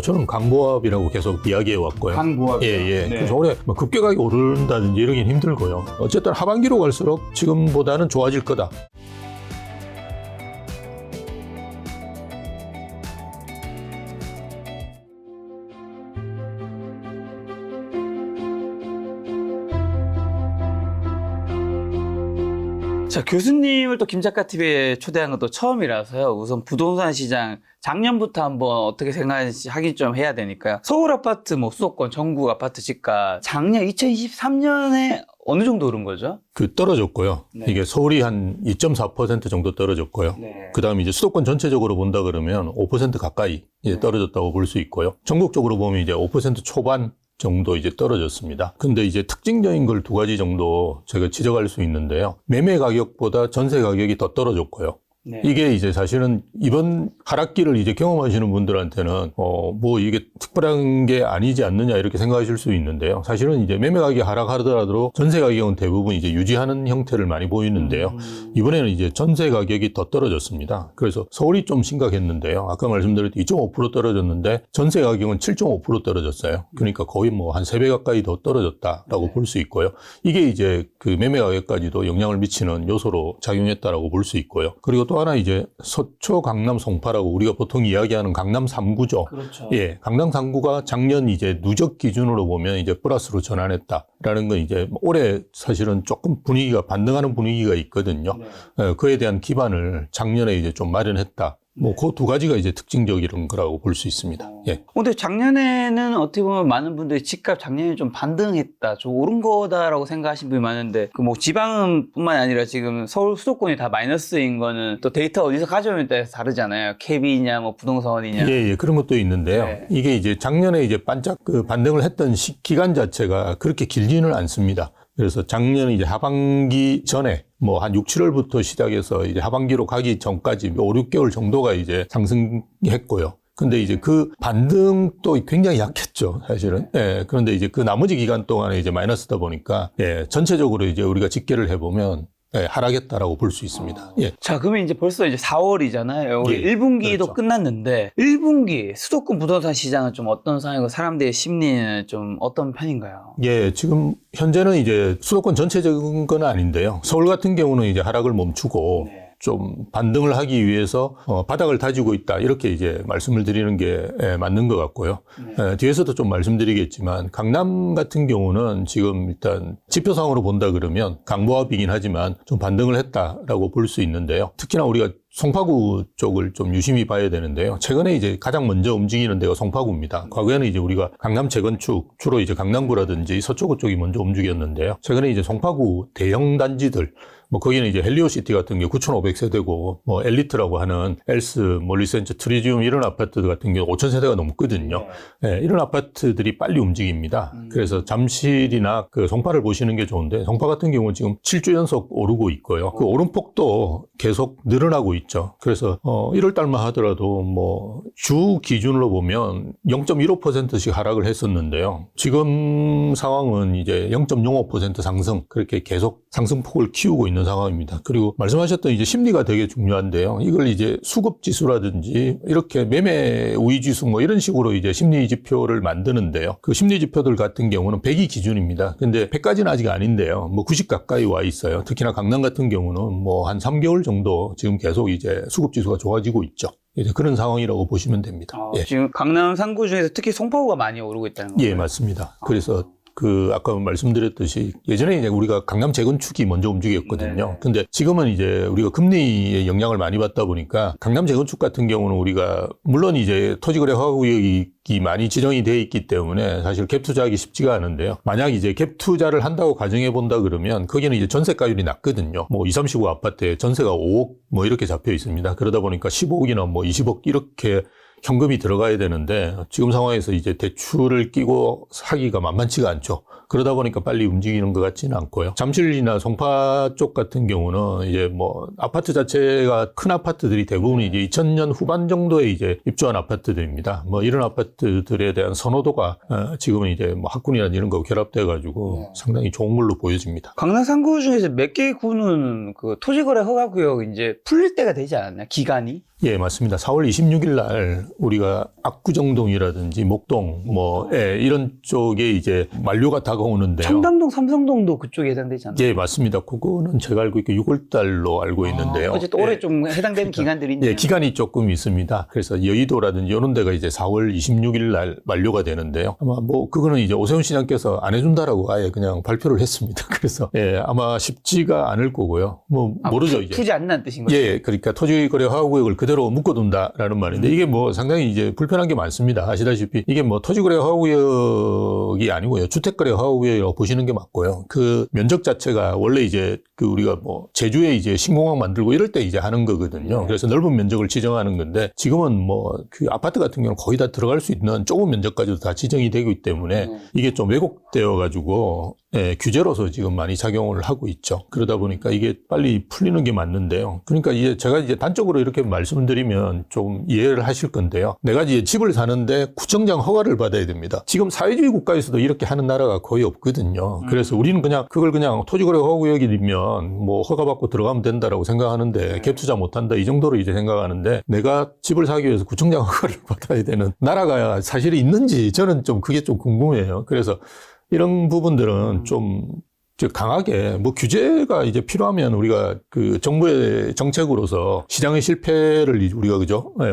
저는 강보합이라고 계속 이야기해 왔고요. 강보합. 예. 그래서 올해 뭐 급격하게 오른다든지 이러긴 힘들고요. 어쨌든 하반기로 갈수록 지금보다는 좋아질 거다. 자, 교수님을 또 김작가TV에 초대한 것도 처음이라서요. 우선 부동산 시장 작년부터 한번 어떻게 생각하는지 확인 좀 해야 되니까요. 서울 아파트, 수도권, 전국 아파트 지가 작년 2023년에 어느 정도 오른 거죠? 떨어졌고요. 네. 이게 서울이 한 2.4% 정도 떨어졌고요. 네. 그 다음에 이제 수도권 전체적으로 본다 그러면 5% 가까이 이제 떨어졌다고 볼 수 있고요. 전국적으로 보면 이제 5% 초반 정도 이제 떨어졌습니다. 근데 이제 특징적인 걸 두 가지 정도 제가 지적할 수 있는데요. 매매 가격보다 전세 가격이 더 떨어졌고요. 네. 이게 이제 사실은 이번 하락기를 이제 경험하시는 분들한테는 이게 특별한 게 아니지 않느냐 이렇게 생각하실 수 있는데요. 사실은 이제 매매 가격이 하락하더라도 전세 가격은 대부분 이제 유지하는 형태를 많이 보이는데요. 이번에는 이제 전세 가격이 더 떨어졌습니다. 그래서 서울이 좀 심각했는데요. 아까 말씀드렸듯이 2.5% 떨어졌는데 전세 가격은 7.5% 떨어졌어요. 그러니까 거의 한 3배 가까이 더 떨어졌다라고 볼 수 있고요. 이게 이제 그 매매 가격까지도 영향을 미치는 요소로 작용했다라고 볼 수 있고요. 그리고 또 하나 이제 서초, 강남, 송파라고 우리가 보통 이야기하는 강남 3구죠. 그렇죠. 예, 강남 3구가 작년 이제 누적 기준으로 보면 이제 플러스로 전환했다라는 건 이제 올해 사실은 조금 분위기가 반등하는 분위기가 있거든요. 네. 그에 대한 기반을 작년에 이제 좀 마련했다. 그 두 가지가 이제 특징적인 거라고 볼 수 있습니다. 예. 근데 작년에는 어떻게 보면 많은 분들이 집값 작년에 좀 반등했다, 좀 오른 거다라고 생각하시는 분이 많은데, 지방은 뿐만 아니라 지금 서울 수도권이 다 마이너스인 거는 또 데이터 어디서 가져오냐에 따라서 다르잖아요. 캡이냐, 부동산이냐. 예, 그런 것도 있는데요. 네. 이게 이제 작년에 이제 반짝 반등을 했던 기간 자체가 그렇게 길지는 않습니다. 그래서 작년 이제 하반기 전에 한 6, 7월부터 시작해서 이제 하반기로 가기 전까지 5, 6개월 정도가 이제 상승했고요. 근데 이제 그 반등도 굉장히 약했죠, 사실은. 예, 그런데 이제 그 나머지 기간 동안에 이제 마이너스다 보니까, 전체적으로 이제 우리가 집계를 해보면, 하락했다라고 볼 수 있습니다. 예. 자, 그러면 이제 벌써 이제 4월이잖아요. 우리 예, 1분기도 그렇죠. 끝났는데, 1분기 수도권 부동산 시장은 좀 어떤 상황이고 사람들의 심리는 좀 어떤 편인가요? 예, 지금 현재는 이제 수도권 전체적인 건 아닌데요. 서울 같은 경우는 이제 하락을 멈추고, 좀 반등을 하기 위해서 바닥을 다지고 있다 이렇게 이제 말씀을 드리는 게 맞는 것 같고요. 뒤에서도 좀 말씀드리겠지만 강남 같은 경우는 지금 일단 지표상으로 본다 그러면 강보합이긴 하지만 좀 반등을 했다라고 볼 수 있는데요. 특히나 우리가 송파구 쪽을 좀 유심히 봐야 되는데요. 최근에 이제 가장 먼저 움직이는 데가 송파구입니다. 과거에는 이제 우리가 강남 재건축, 주로 이제 강남구라든지 서초구 쪽이 먼저 움직였는데요. 최근에 이제 송파구 대형 단지들, 거기는 이제 헬리오시티 같은 게 9,500세대고, 엘리트라고 하는 엘스, 리센츠, 트리지움 이런 아파트 같은 경우 5,000세대가 넘거든요. 네, 이런 아파트들이 빨리 움직입니다. 그래서 잠실이나 그 송파를 보시는 게 좋은데, 송파 같은 경우는 지금 7주 연속 오르고 있고요. 그 오름폭도 계속 늘어나고 있죠. 그래서 1월 달만 하더라도 주 기준으로 보면 0.15%씩 하락을 했었는데요. 지금 상황은 이제 0.05% 상승, 그렇게 계속 상승폭을 키우고 있는 상황입니다. 그리고 말씀하셨던 이제 심리가 되게 중요한데요. 이걸 이제 수급 지수라든지 이렇게 매매 우위 지수 이런 식으로 이제 심리 지표를 만드는데요. 그 심리 지표들 같은 경우는 100이 기준입니다. 근데 100까지는 아직 아닌데요. 90 가까이 와 있어요. 특히나 강남 같은 경우는 한 3개월 정도 지금 계속 이제 수급 지수가 좋아지고 있죠. 이제 그런 상황이라고 보시면 됩니다. 예. 지금 강남 3구 중에서 특히 송파구가 많이 오르고 있다는 거예요? 예, 맞습니다. 그래서 아까 말씀드렸듯이 예전에 이제 우리가 강남 재건축이 먼저 움직였거든요. 네. 근데 지금은 이제 우리가 금리의 영향을 많이 받다 보니까 강남 재건축 같은 경우는 우리가 물론 이제 토지거래 허가구역이 많이 지정이 돼 있기 때문에 사실 갭 투자하기 쉽지가 않은데요. 만약 이제 갭 투자를 한다고 가정해 본다 그러면 거기는 이제 전세가율이 낮거든요. 20, 30호 아파트에 전세가 5억 이렇게 잡혀 있습니다. 그러다 보니까 15억이나 20억 이렇게 현금이 들어가야 되는데 지금 상황에서 이제 대출을 끼고 사기가 만만치가 않죠. 그러다 보니까 빨리 움직이는 것 같지는 않고요. 잠실이나 송파 쪽 같은 경우는 이제 아파트 자체가 큰 아파트들이 대부분 이제 2000년 후반 정도에 이제 입주한 아파트들입니다. 이런 아파트들에 대한 선호도가 지금은 이제 학군이나 이런 거 결합돼 가지고 상당히 좋은 걸로 보여집니다. 강남 3구 중에서 몇 개 구는 그 토지거래 허가구역 이제 풀릴 때가 되지 않았나요? 기간이? 예, 맞습니다. 4월 26일 날 우리가 압구정동이라든지 목동 이런 쪽에 이제 만료가 다가오는데요. 청담동, 삼성동도 그쪽에 해당되지 않나요? 예, 맞습니다. 그거는 제가 알고 있고 6월 달로 알고 있는데요. 어쨌든 올해 예. 좀 해당되는 기간들이 있네요. 예, 기간이 조금 있습니다. 그래서 여의도라든지 이런 데가 이제 4월 26일 날 만료가 되는데요. 아마 그거는 이제 오세훈 시장께서 안 해준다라고 아예 그냥 발표를 했습니다. 그래서 예, 아마 쉽지가 않을 거고요. 모르죠 이제. 푸지 않는 뜻인 거죠. 예, 그러니까 토지거래허가구역을 그대로 묶어둔다라는 말인데 이게 상당히 이제 불편한 게 많습니다. 아시다시피 이게 토지거래허가구역이 아니고요. 주택거래허가구역이라고 보시는 게 맞고요. 그 면적 자체가 원래 이제 우리가 제주에 이제 신공항 만들고 이럴 때 이제 하는 거거든요. 그래서 넓은 면적을 지정하는 건데 지금은 그 아파트 같은 경우는 거의 다 들어갈 수 있는 좁은 면적까지도 다 지정이 되고 있기 때문에 이게 좀 왜곡되어 가지고 예, 규제로서 지금 많이 작용을 하고 있죠. 그러다 보니까 이게 빨리 풀리는 게 맞는데요. 그러니까 제가 이제 단적으로 이렇게 말씀을 드리면 좀 이해를 하실 건데요. 내가 이제 집을 사는데 구청장 허가를 받아야 됩니다. 지금 사회주의 국가에서도 이렇게 하는 나라가 거의 없거든요. 그래서 우리는 그걸 그냥 토지거래 허가구역이면 허가받고 들어가면 된다라고 생각하는데 갭 투자 못한다 이 정도로 이제 생각하는데 내가 집을 사기 위해서 구청장 허가를 받아야 되는 나라가 사실 있는지 저는 좀 그게 좀 궁금해요. 그래서 이런 부분들은 좀 강하게 규제가 이제 필요하면 우리가 그 정부의 정책으로서 시장의 실패를 우리가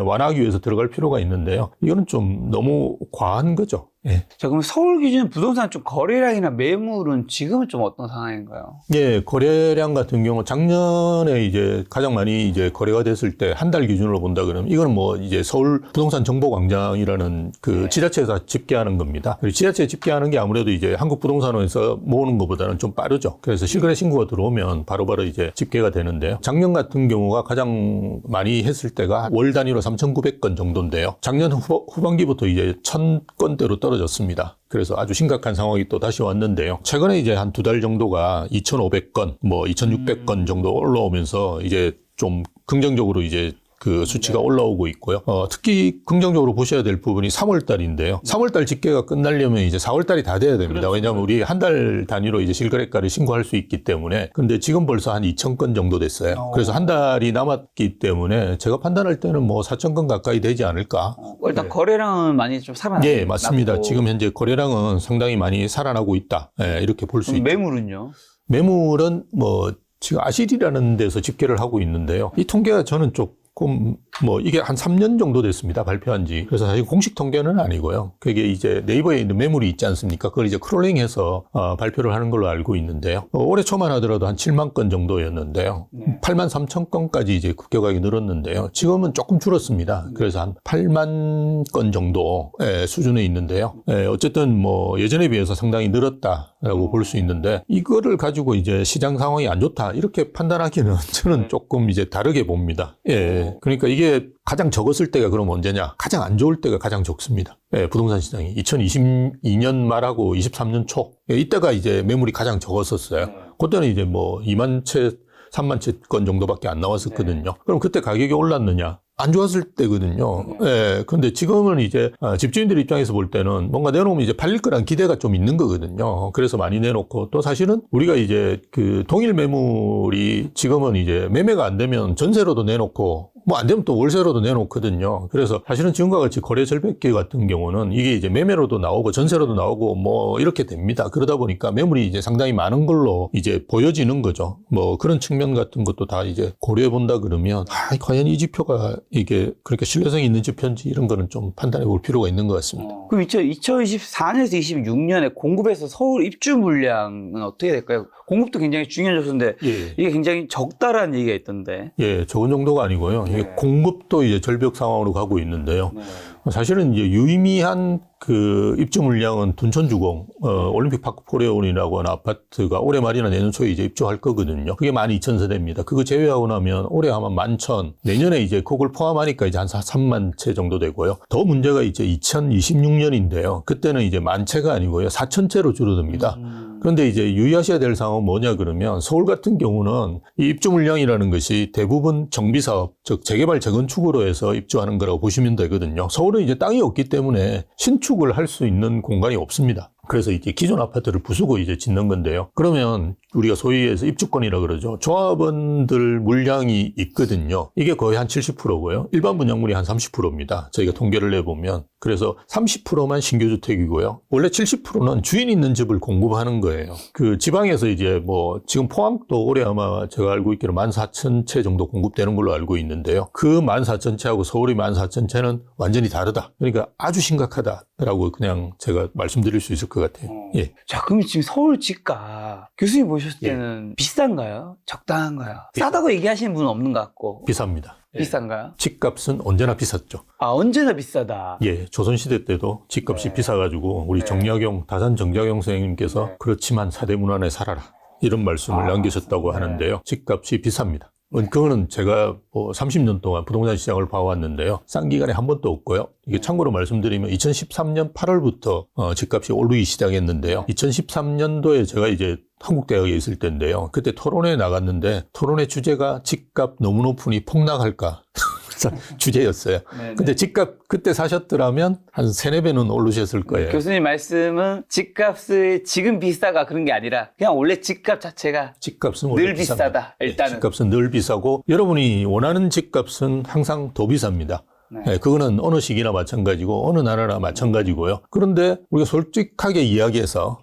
완화하기 위해서 들어갈 필요가 있는데요. 이거는 좀 너무 과한 거죠. 예. 자, 그럼 서울 기준 부동산 좀 거래량이나 매물은 지금은 좀 어떤 상황인가요? 예, 거래량 같은 경우 작년에 이제 가장 많이 이제 거래가 됐을 때 한 달 기준으로 본다 그러면 이거는 이제 서울 부동산 정보광장이라는 그 지자체에서 집계하는 겁니다. 그리고 지자체에 집계하는 게 아무래도 이제 한국부동산원에서 모으는 것보다는 좀 빠르죠. 그래서 실거래 신고가 들어오면 바로바로 이제 집계가 되는데요. 작년 같은 경우가 가장 많이 했을 때가 월 단위로 3,900건 정도인데요. 작년 후반기부터 이제 1,000건대로 떨어졌습니다. 그래서 아주 심각한 상황이 또 다시 왔는데요. 최근에 이제 한 2달 정도가 2,500건, 2,600건 정도 올라오면서 이제 좀 긍정적으로 이제 그 수치가 올라오고 있고요. 특히 긍정적으로 보셔야 될 부분이 3월 달인데요. 3월 달 집계가 끝나려면 이제 4월 달이 다 돼야 됩니다. 그렇죠. 왜냐하면 우리 한 달 단위로 이제 실거래가를 신고할 수 있기 때문에. 근데 지금 벌써 한 2,000건 정도 됐어요. 그래서 한 달이 남았기 때문에 제가 판단할 때는 4,000건 가까이 되지 않을까. 일단 네. 거래량은 많이 좀 살아나고. 예, 맞습니다. 지금 현재 거래량은 상당히 많이 살아나고 있다. 예, 이렇게 볼 수 있죠. 매물은요? 매물은 지금 아실이라는 데서 집계를 하고 있는데요. 이 통계가 저는 조금 이게 한 3년 정도 됐습니다. 발표한 지. 그래서 사실 공식 통계는 아니고요. 그게 이제 네이버에 있는 매물이 있지 않습니까? 그걸 이제 크롤링해서 발표를 하는 걸로 알고 있는데요. 올해 초만 하더라도 한 7만 건 정도였는데요. 8만 3천 건까지 이제 급격하게 늘었는데요. 지금은 조금 줄었습니다. 그래서 한 8만 건 정도 수준에 있는데요. 어쨌든 예전에 비해서 상당히 늘었다라고 볼 수 있는데 이거를 가지고 이제 시장 상황이 안 좋다 이렇게 판단하기는 저는 조금 이제 다르게 봅니다. 예. 그러니까 이게 가장 적었을 때가 그럼 언제냐? 가장 안 좋을 때가 가장 적습니다. 예, 부동산 시장이 2022년 말하고 23년 초 이때가 이제 매물이 가장 적었었어요. 그때는 이제 2만 채, 3만 채 건 정도밖에 안 나왔었거든요. 그럼 그때 가격이 올랐느냐? 안 좋았을 때거든요. 예. 근데 지금은 이제 집주인들 입장에서 볼 때는 뭔가 내놓으면 이제 팔릴 거란 기대가 좀 있는 거거든요. 그래서 많이 내놓고 또 사실은 우리가 이제 그 동일 매물이 지금은 이제 매매가 안 되면 전세로도 내놓고 안 되면 또 월세로도 내놓거든요. 그래서 사실은 지금과 같이 거래 절벽기 같은 경우는 이게 이제 매매로도 나오고 전세로도 나오고 이렇게 됩니다. 그러다 보니까 매물이 이제 상당히 많은 걸로 이제 보여지는 거죠. 그런 측면 같은 것도 다 이제 고려해 본다 그러면 과연 이 지표가 이게 그렇게 신뢰성이 있는 지표인지 이런 거는 좀 판단해 볼 필요가 있는 것 같습니다. 그럼 2024년에서 26년에 공급에서 서울 입주 물량은 어떻게 될까요? 공급도 굉장히 중요한 요소인데 예. 이게 굉장히 적다라는 얘기가 있던데. 예, 적은 정도가 아니고요. 이게 공급도 이제 절벽 상황으로 가고 있는데요. 사실은 이제 유의미한 그 입주 물량은 둔촌주공, 올림픽 파크 포레온이라고 하는 아파트가 올해 말이나 내년 초에 이제 입주할 거거든요. 그게 12,000세대입니다. 그거 제외하고 나면 올해 아마 11,000, 내년에 이제 그걸 포함하니까 이제 한 3만 채 정도 되고요. 더 문제가 이제 2026년인데요. 그때는 이제 10,000채가 아니고요. 4,000채로 줄어듭니다. 그런데 이제 유의하셔야 될 상황은 뭐냐 그러면 서울 같은 경우는 이 입주 물량이라는 것이 대부분 정비사업, 즉 재개발 재건축으로 해서 입주하는 거라고 보시면 되거든요. 서울은 이제 땅이 없기 때문에 신축을 할 수 있는 공간이 없습니다. 그래서 이제 기존 아파트를 부수고 이제 짓는 건데요. 그러면 우리가 소위 해서 입주권이라 그러죠. 조합원들 물량이 있거든요. 이게 거의 한 70%고요. 일반 분양물이 한 30%입니다. 저희가 통계를 내보면. 그래서 30%만 신규주택이고요. 원래 70%는 주인 있는 집을 공급하는 거예요. 그 지방에서 이제 뭐 지금 포항도 올해 아마 제가 알고 있기로 14,000채 정도 공급되는 걸로 알고 있는데요. 그 14,000채하고 서울의 14,000채는 완전히 다르다. 그러니까 아주 심각하다라고 그냥 제가 말씀드릴 수 있을 것 같아요. 예. 자, 그럼 지금 서울 집값 교수님 보셨을 때는 비싼가요? 적당한가요? 싸다고 얘기하시는 분은 없는 것 같고. 비쌉니다. 비싼가요? 집값은 언제나 비쌌죠. 아, 언제나 비싸다. 예, 조선시대 때도 집값이 비싸가지고 우리 정약용, 다산 정약용 선생님께서 그렇지만 사대문안에 살아라. 이런 말씀을 남기셨다고 하는데요. 집값이 비쌉니다. 그거는 제가 30년 동안 부동산 시장을 봐왔는데요. 싼 기간이 한 번도 없고요. 이게 참고로 말씀드리면 2013년 8월부터 집값이 오르기 시작했는데요. 2013년도에 제가 이제 한국대학에 있을 때인데요. 그때 토론회에 나갔는데 토론회 주제가 집값 너무 높으니 폭락할까? 주제였어요. 네네. 근데 집값 그때 사셨더라면 한 3-4배는 오르셨을 거예요. 교수님 말씀은 집값이 지금 비싸가 그런 게 아니라 그냥 원래 집값 자체가 집값은 늘 원래 비싸다. 예, 일단은. 집값은 늘 비싸고 여러분이 원하는 집값은 항상 더 비쌉니다. 네. 예, 그거는 어느 시기나 마찬가지고 어느 나라나 마찬가지고요. 그런데 우리가 솔직하게 이야기해서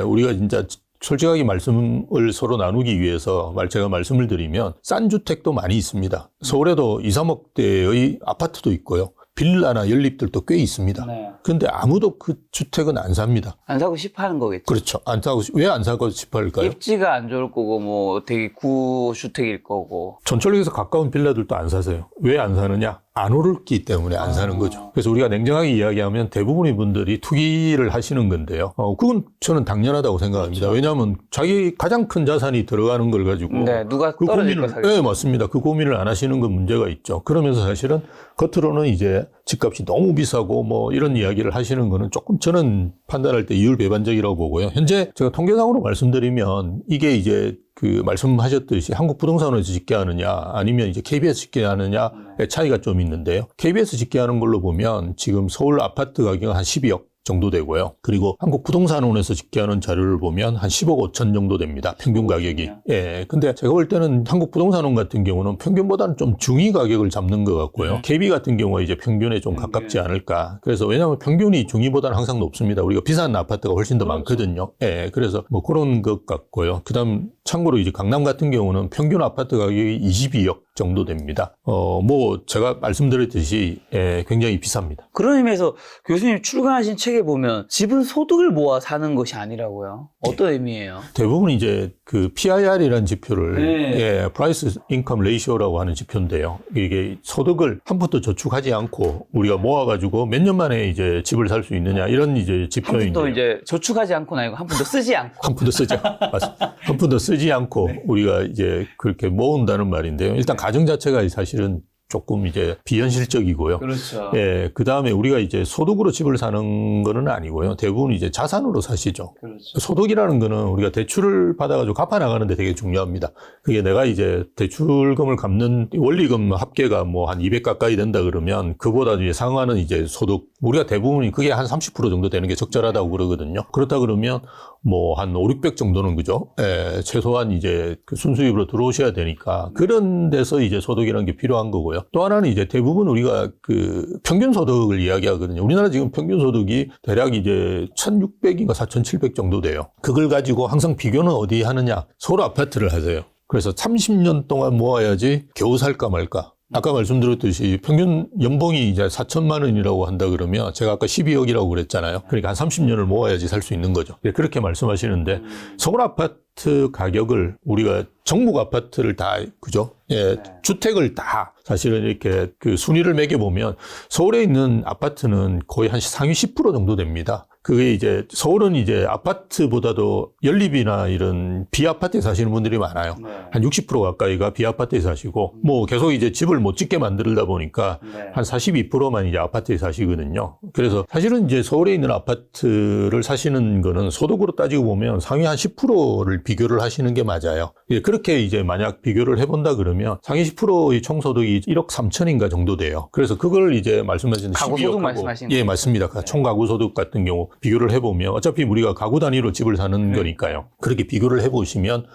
우리가 진짜 솔직하게 말씀을 서로 나누기 위해서 제가 말씀을 드리면 싼 주택도 많이 있습니다. 서울에도 2, 3억대의 아파트도 있고요. 빌라나 연립들도 꽤 있습니다. 네. 그런데 아무도 그 주택은 안 삽니다. 안 사고 싶어 하는 거겠죠. 그렇죠. 안 사고, 왜 안 사고 싶어 할까요? 입지가 안 좋을 거고 뭐 되게 구주택일 거고. 전철역에서 가까운 빌라들도 안 사세요. 왜 안 사느냐? 안 오르기 때문에 안 사는 거죠. 그래서 우리가 냉정하게 이야기하면 대부분의 분들이 투기를 하시는 건데요. 그건 저는 당연하다고 생각합니다. 그렇죠. 왜냐하면 자기 가장 큰 자산이 들어가는 걸 가지고 네, 누가 그 떨어질 거 고민을, 사겠어요. 네, 맞습니다. 그 고민을 안 하시는 건 문제가 있죠. 그러면서 사실은 겉으로는 이제 집값이 너무 비싸고 뭐 이런 이야기를 하시는 거는 조금 저는 판단할 때 이율배반적이라고 보고요. 현재 제가 통계상으로 말씀드리면 이게 이제 그 말씀하셨듯이 한국 부동산원에서 짓게 하느냐 아니면 이제 KBS 짓게 하느냐의 차이가 좀 있는데요. KBS 짓게 하는 걸로 보면 지금 서울 아파트 가격은 한 12억 정도 되고요. 그리고 한국 부동산원에서 짓게 하는 자료를 보면 한 10억 5천 정도 됩니다. 평균 가격이. 예. 근데 제가 볼 때는 한국 부동산원 같은 경우는 평균보다는 좀 중위 가격을 잡는 것 같고요. KB 같은 경우가 이제 평균에 좀 가깝지 않을까. 그래서 왜냐하면 평균이 중위보다는 항상 높습니다. 우리가 비싼 아파트가 훨씬 더 많거든요. 예. 그래서 뭐 그런 것 같고요. 그다음 참고로 이제 강남 같은 경우는 평균 아파트 가격이 22억 정도 됩니다. 뭐 제가 말씀드렸듯이 굉장히 비쌉니다. 그런 의미에서 교수님 출간하신 책에 보면 집은 소득을 모아 사는 것이 아니라고요. 어떤 의미예요? 대부분 이제 그 PIR이라는 지표를 네. Price Income Ratio라고 하는 지표인데요. 이게 소득을 한 푼도 저축하지 않고 우리가 모아가지고 몇 년 만에 이제 집을 살 수 있느냐 이런 이제 한 지표인데요. 푼도 이제 저축하지 않고는 아니고 한 푼도 쓰지 않고. 한 푼도 쓰지 맞습니다. 한 푼도 쓰지 않고 우리가 이제 그렇게 모은다는 말인데요. 일단 가정 자체가 사실은 조금 이제 비현실적이고요. 그렇죠. 예, 그 다음에 우리가 이제 소득으로 집을 사는 거는 아니고요. 대부분 이제 자산으로 사시죠. 그렇죠. 소득이라는 거는 우리가 대출을 받아가지고 갚아 나가는데 되게 중요합니다. 그게 내가 이제 대출금을 갚는 원리금 합계가 뭐 한 200 가까이 된다 그러면 그보다 이제 상하는 이제 소득, 우리가 대부분이 그게 한 30% 정도 되는 게 적절하다고 그러거든요. 그렇다 그러면 뭐 한 5, 600 정도는 그죠? 예, 최소한 이제 그 순수입으로 들어오셔야 되니까 그런 데서 이제 소득이라는 게 필요한 거고요. 또 하나는 이제 대부분 우리가 그 평균 소득을 이야기하거든요. 우리나라 지금 평균 소득이 대략 이제 1,600인가 4,700 정도 돼요. 그걸 가지고 항상 비교는 어디 하느냐? 서울 아파트를 하세요. 그래서 30년 동안 모아야지 겨우 살까 말까. 아까 말씀드렸듯이 평균 연봉이 이제 4천만 원이라고 한다 그러면 제가 아까 12억이라고 그랬잖아요. 그러니까 한 30년을 모아야지 살 수 있는 거죠. 그렇게 말씀하시는데 서울 아파트 가격을 우리가 전국 아파트를 다 그죠? 예, 주택을 다 사실은 이렇게 그 순위를 매겨 보면 서울에 있는 아파트는 거의 한 상위 10% 정도 됩니다. 그게 이제 서울은 이제 아파트보다도 연립이나 이런 비아파트에 사시는 분들이 많아요. 한 60% 가까이가 비아파트에 사시고 뭐 계속 이제 집을 못 짓게 만들다 보니까 한 42%만 이제 아파트에 사시거든요. 그래서 사실은 이제 서울에 있는 아파트를 사시는 거는 소득으로 따지고 보면 상위 한 10%를 비교를 하시는 게 맞아요. 그렇게 이제 만약 비교를 해본다 그러면 상위 10%의 총소득이 1억 3천인가 정도 돼요. 그래서 그걸 이제 말씀하신 가구소득 12억하고 말씀하시는 예, 거죠? 맞습니다. 총 가구소득 같은 경우 비교를 해보면 어차피 우리가 가구 단위로 집을 사는 거니까요. 그렇게 비교를 해보시면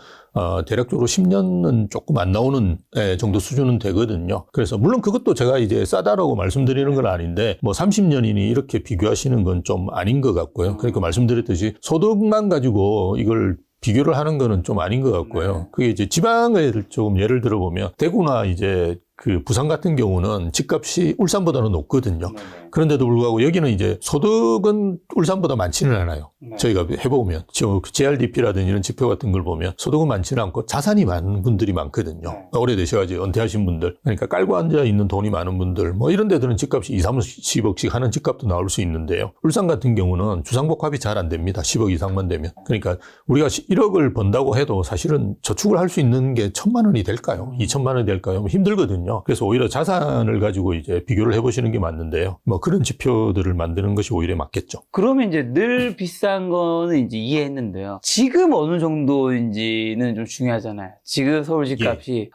대략적으로 10년은 조금 안 나오는 정도 수준은 되거든요. 그래서 물론 그것도 제가 이제 싸다라고 말씀드리는 건 아닌데 뭐 30년이니 이렇게 비교하시는 건 좀 아닌 것 같고요. 그러니까 말씀드렸듯이 소득만 가지고 이걸 비교를 하는 거는 좀 아닌 것 같고요. 그게 이제 지방을 조금 예를 들어보면 대구나 이제 그 부산 같은 경우는 집값이 울산보다는 높거든요. 그런데도 불구하고 여기는 이제 소득은 울산보다 많지는 않아요. 저희가 해보면 JRDP라든지 이런 지표 같은 걸 보면 소득은 많지는 않고 자산이 많은 분들이 많거든요. 오래되셔가지고 은퇴하신 분들, 그러니까 깔고 앉아 있는 돈이 많은 분들, 뭐 이런 데들은 집값이 2, 30억씩 하는 집값도 나올 수 있는데요. 울산 같은 경우는 주상복합이 잘 안 됩니다. 10억 이상만 되면. 그러니까 우리가 1억을 번다고 해도 사실은 저축을 할 수 있는 게 1,000만 원이 될까요? 2,000만 원이 될까요? 힘들거든요. 그래서 오히려 자산을 가지고 이제 비교를 해보시는 게 맞는데요. 뭐 그런 지표들을 만드는 것이 오히려 맞겠죠. 그러면 이제 늘 비싼 거는 이제 이해했는데요. 지금 어느 정도인지는 좀 중요하잖아요. 지금 서울 집값이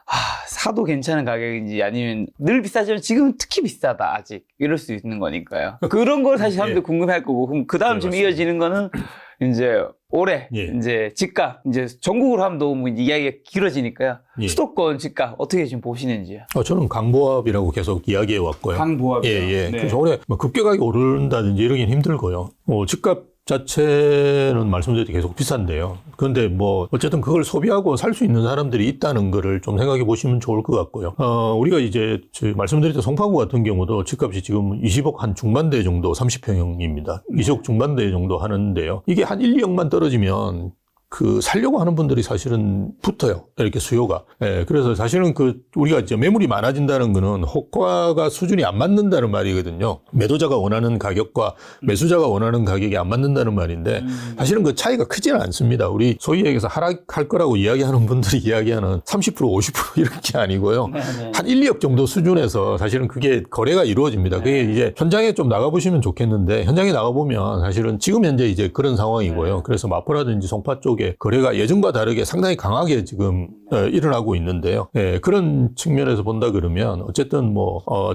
사도 괜찮은 가격인지 아니면 늘 비싸지만 지금은 특히 비싸다 아직 이럴 수 있는 거니까요. 그런 걸 사실 사람들 궁금해할 거고 그럼 그 다음 지금 이어지는 거는 이제 올해 이제 집값 이제 전국으로 하면 너무 이제 이야기가 길어지니까요. 수도권 집값 어떻게 지금 보시는지요? 저는 강보합이라고 계속 이야기해 왔고요. 강보합이요. 네. 그래서 올해 뭐 급격하게 오른다든지 이러긴 힘들고요. 집값 자체는 말씀드렸듯이 계속 비싼데요. 그런데 뭐 어쨌든 그걸 소비하고 살 수 있는 사람들이 있다는 거를 좀 생각해 보시면 좋을 것 같고요. 우리가 이제 말씀드렸던 송파구 같은 경우도 집값이 지금 20억 한 중반대 정도 30평형입니다. 20억 중반대 정도 하는데요. 이게 한 1, 2억만 떨어지면 살려고 하는 분들이 사실은 붙어요. 이렇게 수요가. 그래서 사실은 우리가 이제 매물이 많아진다는 거는 호가가 수준이 안 맞는다는 말이거든요. 매도자가 원하는 가격과 매수자가 원하는 가격이 안 맞는다는 말인데 사실은 그 차이가 크지는 않습니다. 우리 소위 얘기해서 하락할 거라고 이야기하는 분들이 이야기하는 30%, 50% 이런 게 아니고요. 한 1, 2억 정도 수준에서 사실은 그게 거래가 이루어집니다. 그게 이제 현장에 좀 나가보시면 좋겠는데 현장에 나가보면 사실은 지금 현재 이제 그런 상황이고요. 그래서 마포라든지 송파 쪽에 거래가 예전과 다르게 상당히 강하게 지금 일어나고 있는데요. 그런 측면에서 본다 그러면 어쨌든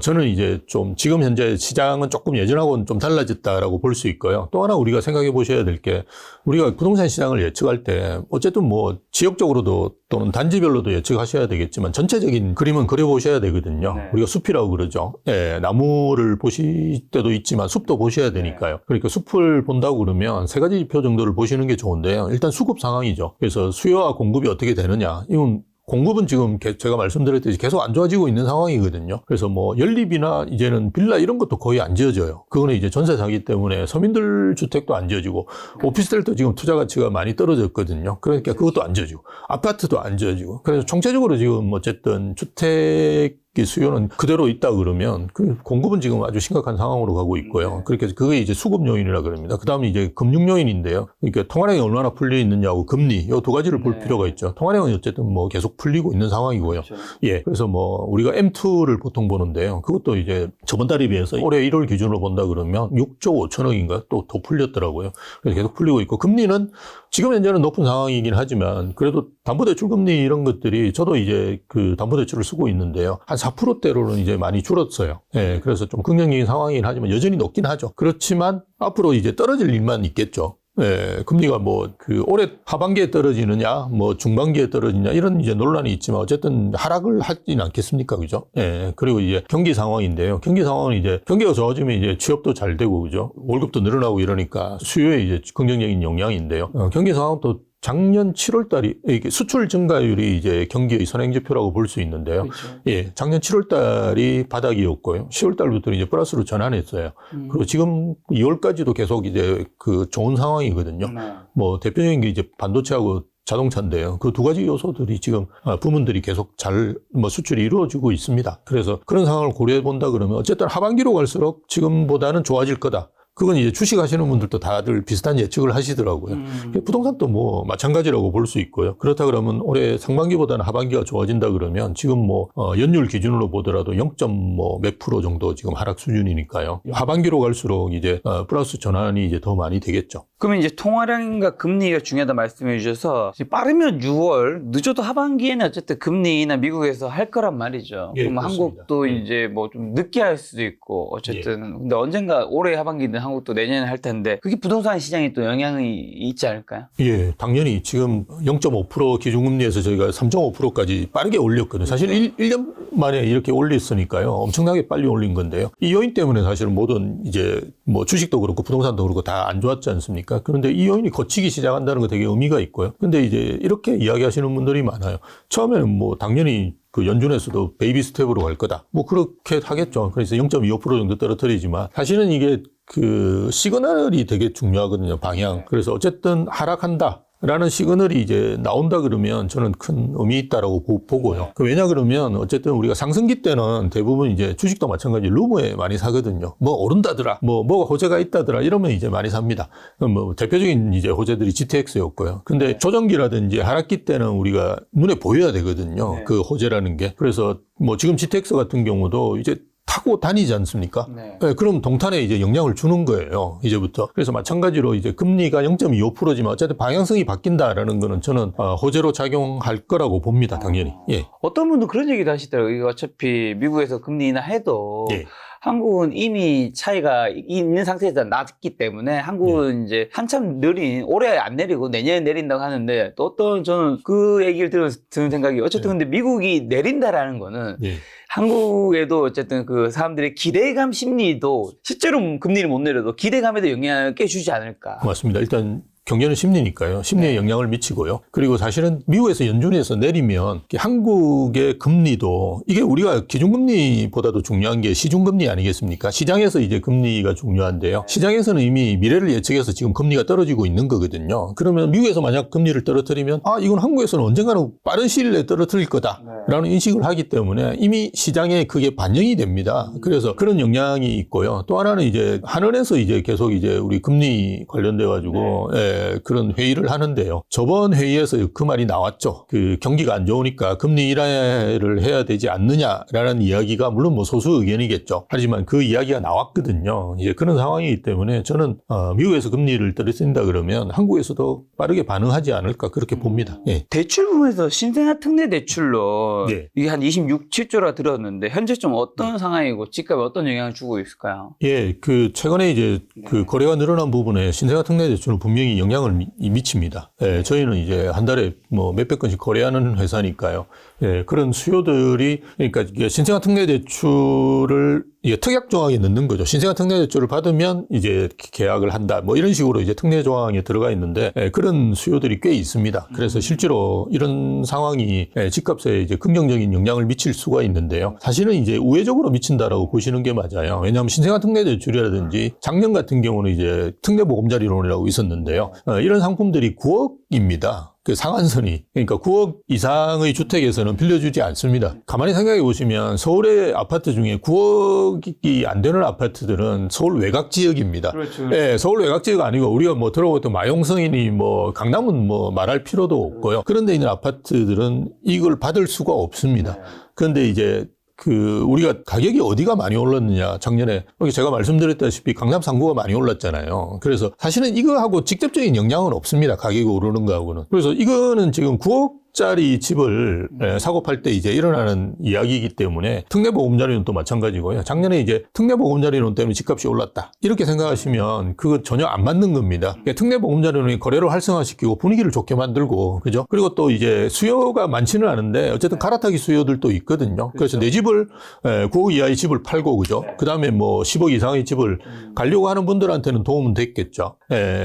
저는 이제 좀 지금 현재 시장은 조금 예전하고는 좀 달라졌다라고 볼 수 있고요. 또 하나 우리가 생각해 보셔야 될 게 우리가 부동산 시장을 예측할 때 어쨌든 지역적으로도 또는 단지별로도 예측하셔야 되겠지만 전체적인 그림은 그려보셔야 되거든요. 우리가 숲이라고 그러죠. 나무를 보실 때도 있지만 숲도 보셔야 되니까요. 그러니까 숲을 본다고 그러면 세 가지 지표 정도를 보시는 게 좋은데요. 일단 수급 상황이죠. 그래서 수요와 공급이 어떻게 되느냐. 이건 공급은 지금 제가 말씀드렸듯이 계속 안 좋아지고 있는 상황이거든요. 그래서 연립이나 이제는 빌라 이런 것도 거의 안 지어져요. 그거는 이제 전세 사기 때문에 서민들 주택도 안 지어지고 오피스텔도 지금 투자 가치가 많이 떨어졌거든요. 그러니까 그것도 안 지어지고 아파트도 안 지어지고 그래서 총체적으로 지금 어쨌든 주택 수요는 그대로 있다 그러면 공급은 지금 아주 심각한 상황으로 가고 있고요. 그렇게 해서 그게 이제 수급 요인이라 그럽니다. 그 다음에 이제 금융 요인인데요. 그러니까 통화량이 얼마나 풀려 있느냐고 금리 이 두 가지를 볼 필요가 있죠. 통화량은 어쨌든 계속 풀리고 있는 상황이고요. 그렇죠. 그래서 우리가 M2를 보통 보는데요. 그것도 이제 저번 달에 비해서 올해 1월 기준으로 본다 그러면 6조 5천억인가 또 더 풀렸더라고요. 그래서 계속 풀리고 있고 금리는 지금 현재는 높은 상황이긴 하지만 그래도 담보대출 금리 이런 것들이 저도 이제 담보대출을 쓰고 있는데요. 한 4%대로는 이제 많이 줄었어요. 그래서 좀 긍정적인 상황이긴 하지만 여전히 높긴 하죠. 그렇지만 앞으로 이제 떨어질 일만 있겠죠. 금리가 올해 하반기에 떨어지느냐, 중반기에 떨어지느냐, 이런 이제 논란이 있지만 어쨌든 하락을 하진 않겠습니까? 그죠? 그리고 이제 경기 상황인데요. 경기 상황은 이제 경기가 좋아지면 이제 취업도 잘 되고, 그죠? 월급도 늘어나고 이러니까 수요에 이제 긍정적인 영향인데요. 경기 상황도 작년 7월 달이 이게 수출 증가율이 이제 경기의 선행지표라고 볼 수 있는데요. 그렇죠. 작년 7월 달이 바닥이었고요. 10월 달부터 이제 플러스로 전환했어요. 그리고 지금 2월까지도 계속 이제 좋은 상황이거든요. 대표적인 게 이제 반도체하고 자동차인데요. 그 두 가지 요소들이 지금 부문들이 계속 잘 수출이 이루어지고 있습니다. 그래서 그런 상황을 고려해 본다 그러면 어쨌든 하반기로 갈수록 지금보다는 좋아질 거다. 그건 이제 주식 하시는 분들도 다들 비슷한 예측을 하시더라고요. 부동산도 마찬가지라고 볼 수 있고요. 그렇다 그러면 올해 상반기보다는 하반기가 좋아진다 그러면 지금 연율 기준으로 보더라도 0. 몇 프로 정도 지금 하락 수준이니까요. 하반기로 갈수록 이제 플러스 전환이 이제 더 많이 되겠죠. 그러면 이제 통화량과 금리가 중요하다 말씀해 주셔서 지금 빠르면 6월, 늦어도 하반기에는 어쨌든 금리나 미국에서 할 거란 말이죠. 예, 그럼 그렇습니다. 한국도 이제 뭐 좀 늦게 할 수도 있고 어쨌든 근데 언젠가 올해 하반기는 한국도 내년에 할 텐데 그게 부동산 시장에 또 영향이 있지 않을까요? 예, 당연히 지금 0.5% 기준금리에서 저희가 3.5%까지 빠르게 올렸거든요. 사실 1년 만에 이렇게 올렸으니까요. 엄청나게 빨리 올린 건데요. 이 요인 때문에 사실 모든 이제 뭐 주식도 그렇고 부동산도 그렇고 다 안 좋았지 않습니까? 그런데 이 요인이 거치기 시작한다는 거 되게 의미가 있고요. 근데 이제 이렇게 이야기하시는 분들이 많아요. 처음에는 뭐 당연히 그 연준에서도 베이비 스텝으로 갈 거다. 뭐 그렇게 하겠죠. 그래서 0.25% 정도 떨어뜨리지만 사실은 이게 그 시그널이 되게 중요하거든요. 방향. 그래서 어쨌든 하락한다. 라는 시그널이 이제 나온다 그러면 저는 큰 의미 있다라고 보고요. 왜냐 그러면 어쨌든 우리가 상승기 때는 대부분 이제 주식도 마찬가지 루머에 많이 사거든요. 뭐 오른다더라, 뭐가 호재가 있다더라 이러면 이제 많이 삽니다. 뭐 대표적인 이제 호재들이 GTX였고요. 근데 조정기라든지 하락기 때는 우리가 눈에 보여야 되거든요. 그 호재라는 게. 그래서 뭐 지금 GTX 같은 경우도 이제 타고 다니지 않습니까? 네, 그럼 동탄에 이제 영향을 주는 거예요. 이제부터. 그래서 마찬가지로 이제 금리가 0.25%지만 어쨌든 방향성이 바뀐다라는 거는 저는 호재로 작용할 거라고 봅니다. 당연히. 예. 어떤 분도 그런 얘기도 하시더라고요. 이거 어차피 미국에서 금리 인하해도 예. 한국은 이미 차이가 있는 상태에서 낮기 때문에 한국은 이제 한참 올해 안 내리고 내년에 내린다고 하는데 또 어떤 저는 그 얘기를 드는 생각이 어쨌든 근데 미국이 내린다라는 거는 예. 한국에도 어쨌든 그 사람들의 기대감 심리도 실제로 금리를 못 내려도 기대감에도 영향을 꽤 주지 않을까. 맞습니다. 일단 경제는 심리니까요. 심리에 영향을 미치고요. 그리고 사실은 미국에서 연준에서 내리면 한국의 금리도 이게 우리가 기준금리보다도 중요한 게 시중금리 아니겠습니까? 시장에서 이제 금리가 중요한데요. 시장에서는 이미 미래를 예측해서 지금 금리가 떨어지고 있는 거거든요. 그러면 미국에서 만약 금리를 떨어뜨리면 이건 한국에서는 언젠가는 빠른 시일 내에 떨어뜨릴 거다라는 인식을 하기 때문에 이미 시장에 그게 반영이 됩니다. 그래서 그런 영향이 있고요. 또 하나는 이제 한은에서 이제 계속 이제 우리 금리 관련돼 가지고 그런 회의를 하는데요. 저번 회의에서 그 말이 나왔죠. 그 경기가 안 좋으니까 금리 인하를 해야 되지 않느냐라는 이야기가 물론 뭐 소수 의견이겠죠. 하지만 그 이야기가 나왔거든요. 이제 그런 상황이기 때문에 저는 미국에서 금리를 떨어뜨린다 그러면 한국에서도 빠르게 반응하지 않을까 그렇게 봅니다. 예. 대출 부분에서 신생아 특례 대출로 예. 이게 한 26, 7조라 들었는데 현재 좀 어떤 상황이고 집값에 어떤 영향을 주고 있을까요? 예, 그 최근에 이제 그 거래가 늘어난 부분에 신생아 특례 대출은 분명히 영향을 미칩니다. 예, 저희는 이제 한 달에 뭐 몇백 건씩 거래하는 회사니까요. 예, 그런 수요들이 그러니까 이게 신생아 특례 대출을 이게 특약 조항에 넣는 거죠. 신생아 특례 대출을 받으면 이제 계약을 한다. 뭐 이런 식으로 이제 특례 조항에 들어가 있는데 그런 수요들이 꽤 있습니다. 그래서 실제로 이런 상황이 집값에 이제 긍정적인 영향을 미칠 수가 있는데요. 사실은 이제 우회적으로 미친다라고 보시는 게 맞아요. 왜냐하면 신생아 특례 대출이라든지 작년 같은 경우는 이제 특례 보금자리론이라고 있었는데요. 이런 상품들이 9억입니다. 그 상한선이. 그러니까 9억 이상의 주택에서는 빌려주지 않습니다. 가만히 생각해 보시면 서울의 아파트 중에 9억이 안 되는 아파트들은 서울 외곽 지역입니다. 그렇죠. 예, 서울 외곽 지역 아니고 우리가 뭐 들어보던 마용성이니 뭐 강남은 뭐 말할 필요도 없고요. 그런데 있는 아파트들은 이걸 받을 수가 없습니다. 그런데 이제 우리가 가격이 어디가 많이 올랐느냐. 작년에, 제가 말씀드렸다시피 강남 상구가 많이 올랐잖아요. 그래서 사실은 이거하고 직접적인 영향은 없습니다. 가격이 오르는 거하고는. 그래서 이거는 지금 9억짜리 집을 사고 팔 때 이제 일어나는 이야기이기 때문에 특례보금자리론 또 마찬가지고요. 작년에 이제 특례보금자리론 때문에 집값이 올랐다. 이렇게 생각하시면 그거 전혀 안 맞는 겁니다. 그러니까 특례보금자리론이 거래를 활성화시키고 분위기를 좋게 만들고, 그죠? 그리고 또 이제 수요가 많지는 않은데 어쨌든 갈아타기 수요들도 있거든요. 그래서 내 집을 9억 이하의 집을 팔고, 그죠? 그 다음에 뭐 10억 이상의 집을 가려고 하는 분들한테는 도움은 됐겠죠.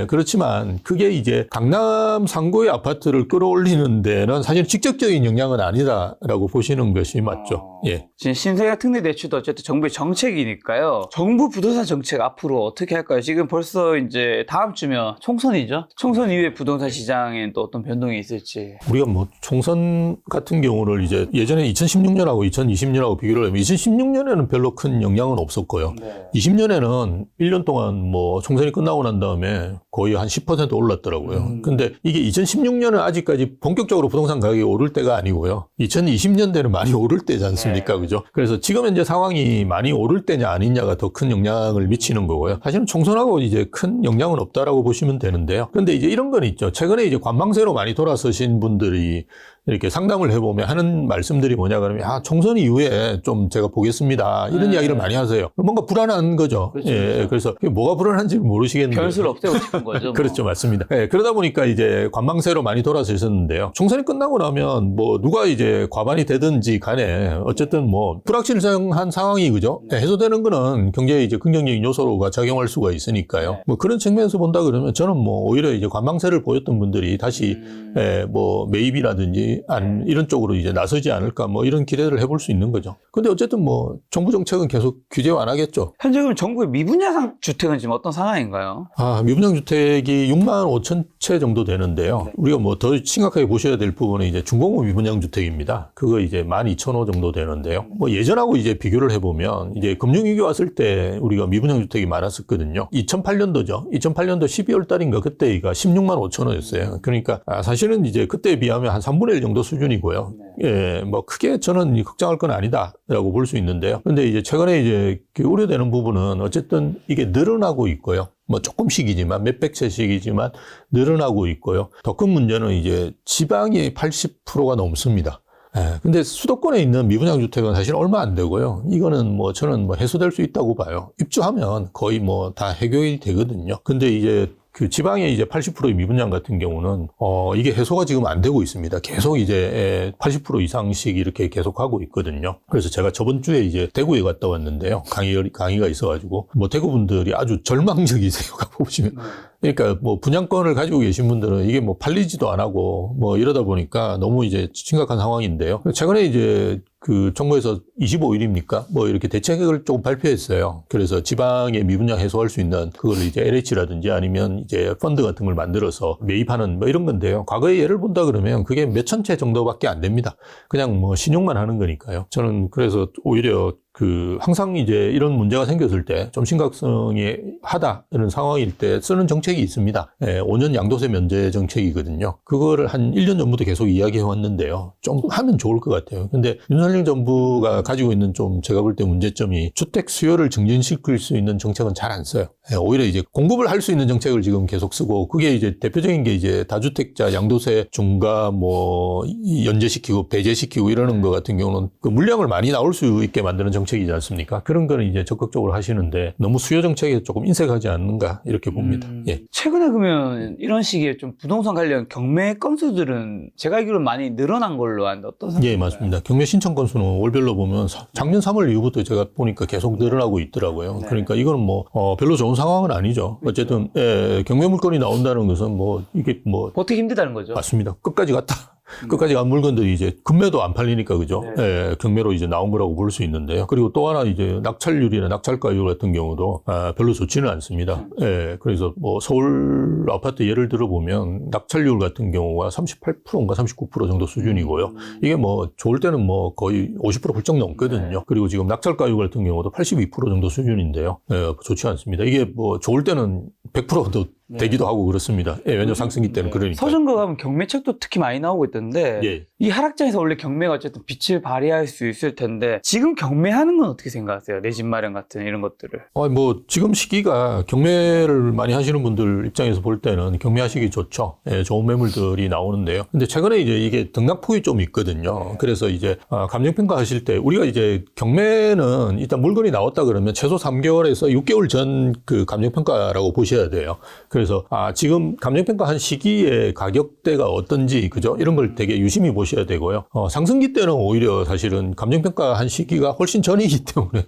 그렇지만 그게 이제 강남 상구의 아파트를 끌어올리는 데는 사실 직접적인 영향은 아니다라고 보시는 것이 맞죠. 예. 지금 신생아 특례 대출도 어쨌든 정부의 정책이니까요. 정부 부동산 정책 앞으로 어떻게 할까요? 지금 벌써 이제 다음 주면 총선이죠. 총선 이후에 부동산 시장에 또 어떤 변동이 있을지. 우리가 뭐 총선 같은 경우를 이제 예전에 2016년하고 2020년하고 비교를 하면 2016년에는 별로 큰 영향은 없었고요. 20년에는 1년 동안 뭐 총선이 끝나고 난 다음에 거의 한 10% 올랐더라고요. 근데 이게 2016년은 아직까지 본격적으로 부동산 부동산 가격이 오를 때가 아니고요. 2020년대는 많이 오를 때지 않습니까? 그죠? 그래서 지금 현재 상황이 많이 오를 때냐 아니냐가 더 큰 영향을 미치는 거고요. 사실은 총선하고 이제 큰 영향은 없다라고 보시면 되는데요. 그런데 이제 이런 건 있죠. 최근에 이제 관망세로 많이 돌아서신 분들이 이렇게 상담을 해보면 하는 말씀들이 뭐냐 그러면 총선 이후에 좀 제가 보겠습니다. 이런 이야기를 많이 하세요. 뭔가 불안한 거죠. 그렇죠, 예, 그렇죠. 그래서 뭐가 불안한지 모르시겠는데. 변수를 없애고 싶은 거죠. 뭐. 그렇죠. 맞습니다. 예, 그러다 보니까 이제 관망세로 많이 돌아서셨는데요. 총선이 끝나고 나면 뭐 누가 이제 과반이 되든지 간에 어쨌든 뭐 불확실성한 상황이 그죠? 예, 해소되는 거는 굉장히 이제 긍정적인 요소가 작용할 수가 있으니까요. 뭐 그런 측면에서 본다 그러면 저는 뭐 오히려 이제 관망세를 보였던 분들이 다시 예, 뭐 매입이라든지 이런 쪽으로 이제 나서지 않을까 뭐 이런 기대를 해볼 수 있는 거죠. 근데 어쨌든 뭐 정부 정책은 계속 규제 완화겠죠. 현재 그럼 전국의 미분양 주택은 지금 어떤 상황인가요? 미분양 주택이 6만 5천 채 정도 되는데요. 우리가 뭐 더 심각하게 보셔야 될 부분은 이제 중공업 미분양 주택입니다. 그거 이제 12,000호 정도 되는데요. 뭐 예전하고 이제 비교를 해보면 이제 금융위기 왔을 때 우리가 미분양 주택이 많았었거든요. 2008년도죠. 2008년도 12월 달인가 그때가 16만 5천 호였어요. 그러니까 사실은 이제 그때에 비하면 한 3분의 1 정도 수준이고요. 예, 뭐 크게 저는 걱정할 건 아니다라고 볼 수 있는데요. 근데 이제 최근에 이제 우려되는 부분은 어쨌든 이게 늘어나고 있고요. 뭐 조금씩이지만 몇백 채씩이지만 늘어나고 있고요. 더 큰 문제는 이제 지방이 80%가 넘습니다. 예, 근데 수도권에 있는 미분양 주택은 사실 얼마 안 되고요. 이거는 뭐 저는 뭐 해소될 수 있다고 봐요. 입주하면 거의 뭐 다 해결이 되거든요. 근데 이제 그 지방의 이제 80%의 미분양 같은 경우는 이게 해소가 지금 안 되고 있습니다. 계속 이제 80% 이상씩 이렇게 계속하고 있거든요. 그래서 제가 저번 주에 이제 대구에 갔다 왔는데요. 강의가 있어가지고 뭐 대구 분들이 아주 절망적이세요. 가보시면. 그러니까 뭐 분양권을 가지고 계신 분들은 이게 뭐 팔리지도 안 하고 뭐 이러다 보니까 너무 이제 심각한 상황인데요. 최근에 이제 그 정부에서 25일입니까? 뭐 이렇게 대책을 조금 발표했어요. 그래서 지방에 미분양 해소할 수 있는 그걸 이제 LH라든지 아니면 이제 펀드 같은 걸 만들어서 매입하는 뭐 이런 건데요. 과거의 예를 본다 그러면 그게 몇천 채 정도밖에 안 됩니다. 그냥 뭐 신용만 하는 거니까요. 저는 그래서 오히려 항상 이제 이런 문제가 생겼을 때 좀 심각성이 하다 이런 상황일 때 쓰는 정책이 있습니다. 5년 양도세 면제 정책이거든요. 그거를 한 1년 전부터 계속 이야기해 왔는데요. 좀 하면 좋을 것 같아요. 근데 윤석열 정부가 가지고 있는 좀 제가 볼 때 문제점이 주택 수요를 증진시킬 수 있는 정책은 잘 안 써요. 오히려 이제 공급을 할 수 있는 정책을 지금 계속 쓰고 그게 이제 대표적인 게 이제 다주택자 양도세 중과 뭐 연재시키고 배제시키고 이러는 것 같은 경우는 그 물량을 많이 나올 수 있게 만드는 정책이지 않습니까? 그런 거는 이제 적극적으로 하시는데 너무 수요 정책에 조금 인색하지 않는가 이렇게 봅니다. 예. 최근에 그러면 이런 시기에 좀 부동산 관련 경매 건수들은 제가 알기로는 많이 늘어난 걸로 아는데 어떤 상황인가요? 예, 맞습니다. 경매 신청 건수는 월별로 보면 작년 3월 이후부터 제가 보니까 계속 늘어나고 있더라고요. 네. 그러니까 이거는 뭐 별로 좋은 상황은 아니죠. 어쨌든 경매 물건이 나온다는 것은 뭐 이게 뭐 버티기 힘들다는 거죠. 맞습니다. 끝까지 갔다. 끝까지 간 물건들이 이제 금매도 안 팔리니까 그죠? 네. 예, 경매로 이제 나온 거라고 볼 수 있는데요. 그리고 또 하나 이제 낙찰률이나 낙찰가율 같은 경우도 별로 좋지는 않습니다. 예, 그래서 뭐 서울 아파트 예를 들어보면 낙찰률 같은 경우가 38%인가 39% 정도 수준이고요. 이게 뭐 좋을 때는 뭐 거의 50% 훌쩍 넘거든요. 그리고 지금 낙찰가율 같은 경우도 82% 정도 수준인데요. 예, 좋지 않습니다. 이게 뭐 좋을 때는 100%도 되기도 하고 그렇습니다. 예, 왜냐면 상승기 때는 그러니까. 서점가 가면 경매책도 특히 많이 나오고 있던데 예. 이 하락장에서 원래 경매가 어쨌든 빛을 발휘할 수 있을 텐데 지금 경매하는 건 어떻게 생각하세요? 내 집 마련 같은 이런 것들을. 뭐 지금 시기가 경매를 많이 하시는 분들 입장에서 볼 때는 경매하시기 좋죠. 예, 좋은 매물들이 나오는데요. 근데 최근에 이제 이게 등락폭이 좀 있거든요. 그래서 이제 감정평가 하실 때 우리가 이제 경매는 일단 물건이 나왔다 그러면 최소 3개월에서 6개월 전 그 감정평가라고 보셔야 돼요. 그래서 지금 감정평가 한 시기에 가격대가 어떤지 그죠? 이런 걸 되게 유심히 보셔야 되고요. 상승기 때는 오히려 사실은 감정평가 한 시기가 훨씬 전이기 때문에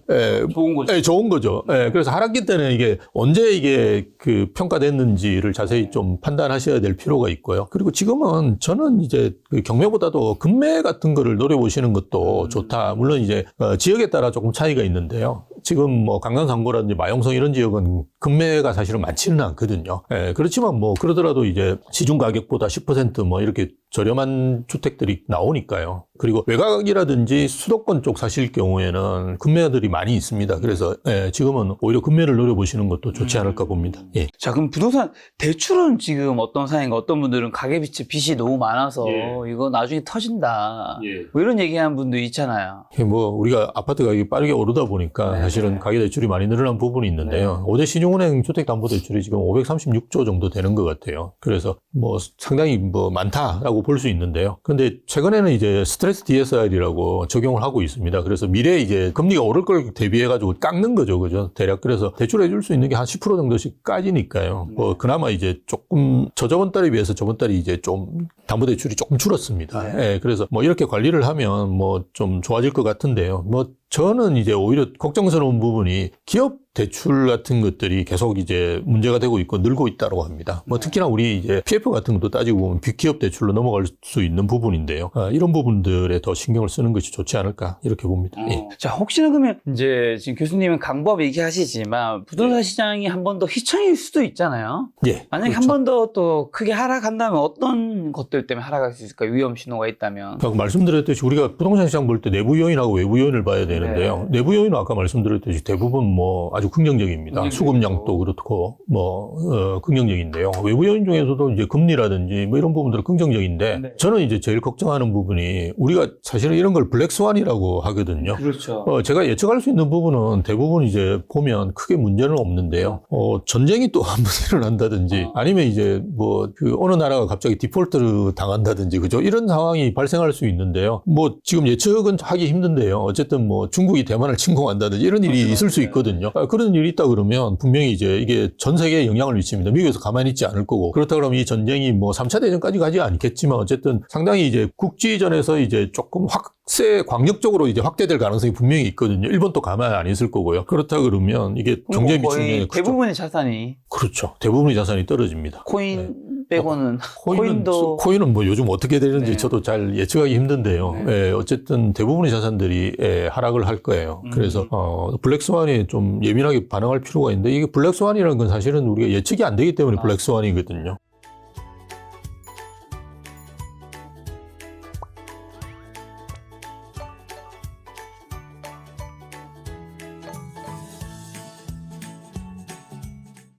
좋은 거죠. 예, 좋은 거죠. 예, 그래서 하락기 때는 이게 언제 이게 그 평가됐는지를 자세히 좀 판단하셔야 될 필요가 있고요. 그리고 지금은 저는 이제 그 경매보다도 금매 같은 거를 노려보시는 것도 좋다. 물론 이제 지역에 따라 조금 차이가 있는데요. 지금 뭐 강남상고라든지 마용성 이런 지역은 금매가 사실은 많지는 않거든요. 예, 그렇지만 뭐 그러더라도 이제 시중 가격보다 10% 뭐 이렇게 저렴한 주택들이 나오니까요. 그리고 외곽이라든지 수도권 쪽 사실 경우에는 금매들이 많이 있습니다. 그래서 지금은 오히려 금매를 노려보시는 것도 좋지 않을까 봅니다. 예. 자, 그럼 부동산 대출은 지금 어떤 상황인가? 어떤 분들은 가계빚이 너무 많아서 이거 나중에 터진다. 뭐 이런 얘기하는 분도 있잖아요. 뭐 우리가 아파트 가격이 빠르게 오르다 보니까 사실은 가계대출이 많이 늘어난 부분이 있는데요. 5대 신용은행 주택담보대출이 지금 536조 정도 되는 것 같아요. 그래서 뭐 상당히 뭐 많다라고 볼 수 있는데요. 근데 최근에는 이제 스트레스 DSR이라고 적용을 하고 있습니다. 그래서 미래에 이제 금리가 오를 걸 대비해가지고 깎는 거죠. 그죠? 대략 그래서 대출해 줄 수 있는 게 한 10% 정도씩 까지니까요. 뭐 그나마 이제 조금 저번 달에 비해서 저번 달이 이제 좀 담보대출이 조금 줄었습니다. 예, 그래서 뭐 이렇게 관리를 하면 뭐 좀 좋아질 것 같은데요. 뭐 저는 이제 오히려 걱정스러운 부분이 기업 대출 같은 것들이 계속 이제 문제가 되고 있고 늘고 있다고 합니다. 뭐 특히나 우리 이제 PF 같은 것도 따지고 보면 빅기업 대출로 넘어갈 수 있는 부분인데요. 이런 부분들에 더 신경을 쓰는 것이 좋지 않을까 이렇게 봅니다. 예. 자, 혹시나 그러면 이제 지금 교수님은 강법 얘기하시지만 부동산 시장이 한 번 더 휘청일 수도 있잖아요. 예. 만약에 그렇죠. 한 번 더 또 크게 하락한다면 어떤 것들 때문에 하락할 수 있을까요? 위험 신호가 있다면. 아까 말씀드렸듯이 우리가 부동산 시장 볼 때 내부 요인하고 외부 요인을 봐야 되는데요. 내부 요인은 아까 말씀드렸듯이 대부분 뭐 아주 긍정적입니다. 수급량도 그렇고 뭐 긍정적인데요. 외부 요인 중에서도 이제 금리라든지 뭐 이런 부분들은 긍정적인데 저는 이제 제일 걱정하는 부분이 우리가 사실은 이런 걸 블랙스완이라고 하거든요. 그렇죠. 제가 예측할 수 있는 부분은 대부분 이제 보면 크게 문제는 없는데요. 전쟁이 또 한 번 일어난다든지 아니면 이제 뭐 그 어느 나라가 갑자기 디폴트를 당한다든지 그죠? 이런 상황이 발생할 수 있는데요. 뭐 지금 예측은 하기 힘든데요. 어쨌든 뭐 중국이 대만을 침공한다든지 이런 일이 있을 수 있거든요. 그런 일이 있다 그러면 분명히 이제 이게 전 세계에 영향을 미칩니다. 미국에서 가만히 있지 않을 거고 그렇다 그러면 이 전쟁이 뭐 3차 대전까지 가지 않겠지만 어쨌든 상당히 이제 국지전에서 이제 조금 광역적으로 이제 확대될 가능성이 분명히 있거든요. 일본도 가만히 안 있을 거고요. 그렇다 그러면 이게 경제에 미치는 영향이 크죠. 대부분의 자산이 그렇죠. 대부분의 자산이 떨어집니다. 코인 빼고는 코인은 뭐 요즘 어떻게 되는지 저도 잘 예측하기 힘든데요. 예, 어쨌든 대부분의 자산들이 하락을 할 거예요. 그래서 블랙스완에 좀 예민하게 반응할 필요가 있는데 이게 블랙스완이라는 건 사실은 우리가 예측이 안 되기 때문에 블랙스완이거든요.